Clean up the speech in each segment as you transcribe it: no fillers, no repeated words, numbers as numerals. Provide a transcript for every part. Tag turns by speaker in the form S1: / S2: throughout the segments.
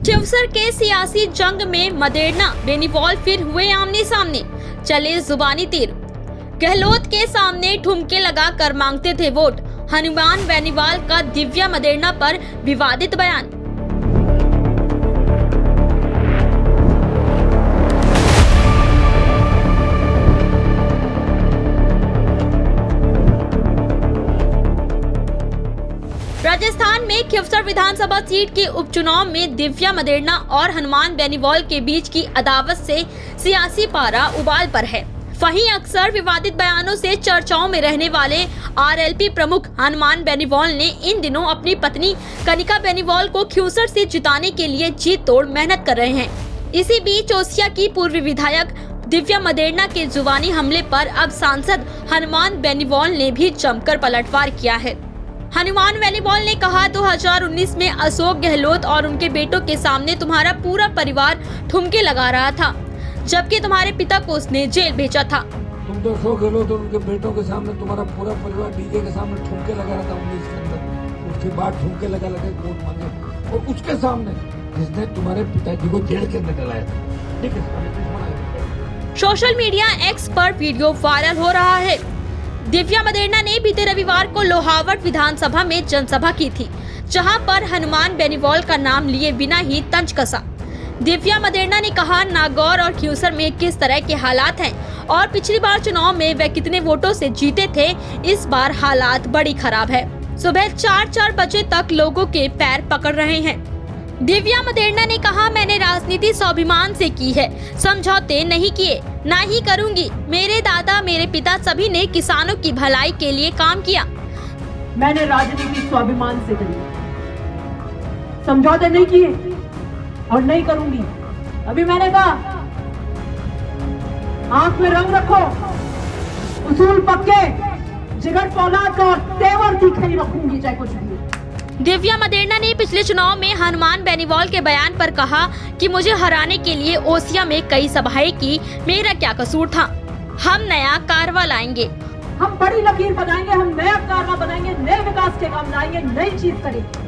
S1: खिवसर के सियासी जंग में मदेरणा बेनीवाल फिर हुए आमने सामने, चले जुबानी तीर। गहलोत के सामने ठुमके लगा कर मांगते थे वोट। हनुमान बेनीवाल का दिव्या मदेरणा पर विवादित बयान। राजस्थान में खिवसर विधानसभा सीट के उपचुनाव में दिव्या मदेरणा और हनुमान बेनीवाल के बीच की अदावत से सियासी पारा उबाल पर है। वहीं अक्सर विवादित बयानों से चर्चाओं में रहने वाले आरएलपी प्रमुख हनुमान बेनीवाल ने इन दिनों अपनी पत्नी कनिका बेनीवाल को खिवसर से जिताने के लिए जी तोड़ मेहनत कर रहे हैं। इसी बीच ओसिया की पूर्व विधायक दिव्या मदेरणा के जुबानी हमले पर अब सांसद हनुमान बेनीवाल ने भी जमकर पलटवार किया है। हनुमान बेनीवाल ने कहा 2019 में अशोक गहलोत और उनके बेटों के सामने तुम्हारा पूरा परिवार ठुमके लगा रहा था, जबकि तुम्हारे पिता को उसने जेल भेजा था।
S2: तुम तो अशोक गहलोत और उनके बेटों के सामने तुम्हारा पूरा परिवार डीजे के सामने ठुमके लगा रहा था 19 के अंदर। उसके बाद ठुमके लगा वोट मांगे और उसके सामने जिसने तुम्हारे पिताजी को जेल के अंदर डलाया था। ठीक है,
S1: सोशल मीडिया एक्स पर वीडियो वायरल हो रहा है। दिव्या मदेरणा ने बीते रविवार को लोहावट विधानसभा में जनसभा की थी, जहां पर हनुमान बेनीवाल का नाम लिए बिना ही तंज कसा। दिव्या मदेरणा ने कहा नागौर और खिवसर में किस तरह के हालात हैं और पिछली बार चुनाव में वे कितने वोटों से जीते थे। इस बार हालात बड़ी खराब है। सुबह 4-4 बजे तक लोगों के पैर पकड़ रहे हैं। दिव्या मदेरणा ने कहा मैंने राजनीति स्वाभिमान से की है, समझौते नहीं किए, ना ही करूंगी। मेरे दादा मेरे पिता सभी ने किसानों की भलाई के लिए काम किया।
S3: मैंने राजनीति स्वाभिमान से करी, समझौते नहीं किए और नहीं करूंगी। अभी मैंने कहा आंख में रंग रखो, उसूल पक्के, जिगर फौलाद का और तेवर तीखे ही रखूंगी चाहे कुछ भी।
S1: दिव्या मदेरणा ने पिछले चुनाव में हनुमान बेनीवाल के बयान पर कहा कि मुझे हराने के लिए ओसिया में कई सभाएं की, मेरा क्या कसूर था। हम नया कारवा लाएंगे,
S3: हम बड़ी लकीर बनाएंगे, हम नया कारवा बनाएंगे, नए विकास के काम लाएंगे, नई चीज करेंगे।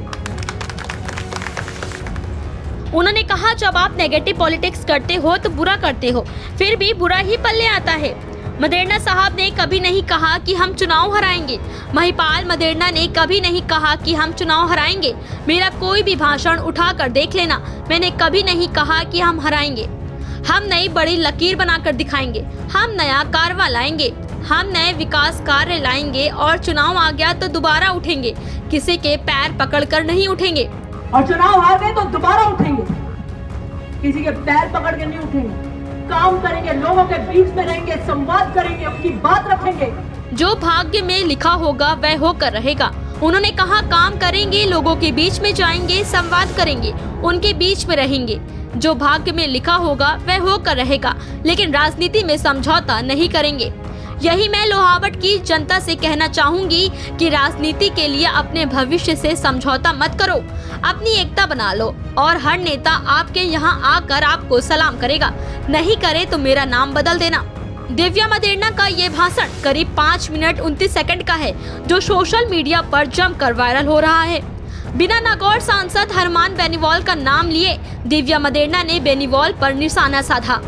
S1: उन्होंने कहा जब आप नेगेटिव पॉलिटिक्स करते हो तो बुरा करते हो, फिर भी बुरा ही पल्ले आता है। मदेरणा साहब ने कभी नहीं कहा कि हम चुनाव हराएंगे। महिपाल मदेरणा ने कभी नहीं कहा कि हम चुनाव हराएंगे। मेरा कोई भी भाषण उठा कर देख लेना, मैंने कभी नहीं कहा कि हम हराएंगे। हम नई बड़ी लकीर बनाकर दिखाएंगे, हम नया कारवा लाएंगे, हम नए विकास कार्य लाएंगे और चुनाव आ गया तो दोबारा उठेंगे। किसी के पैर पकड़ कर नहीं उठेंगे
S3: और चुनाव हार गए तो दोबारा उठेंगे। किसी के पैर पकड़ के नहीं उठेंगे, काम करेंगे, लोगों के बीच में रहेंगे, संवाद करेंगे, अपनी बात रखेंगे।
S1: जो भाग्य में लिखा होगा वह होकर रहेगा। उन्होंने कहा काम करेंगे, लोगों के बीच में जाएंगे, संवाद करेंगे, उनके बीच में रहेंगे। जो भाग्य में लिखा होगा वह होकर रहेगा, लेकिन राजनीति में समझौता नहीं करेंगे। यही मैं लोहावट की जनता से कहना चाहूंगी कि राजनीति के लिए अपने भविष्य से समझौता मत करो, अपनी एकता बना लो और हर नेता आपके यहाँ आकर आपको सलाम करेगा, नहीं करे तो मेरा नाम बदल देना। दिव्या मदेरणा का ये भाषण करीब 5 मिनट 29 सेकंड का है, जो सोशल मीडिया पर जमकर वायरल हो रहा है। बिना नागौर सांसद हनुमान बेनीवाल का नाम लिए दिव्या मदेरणा ने बेनीवाल पर निशाना साधा।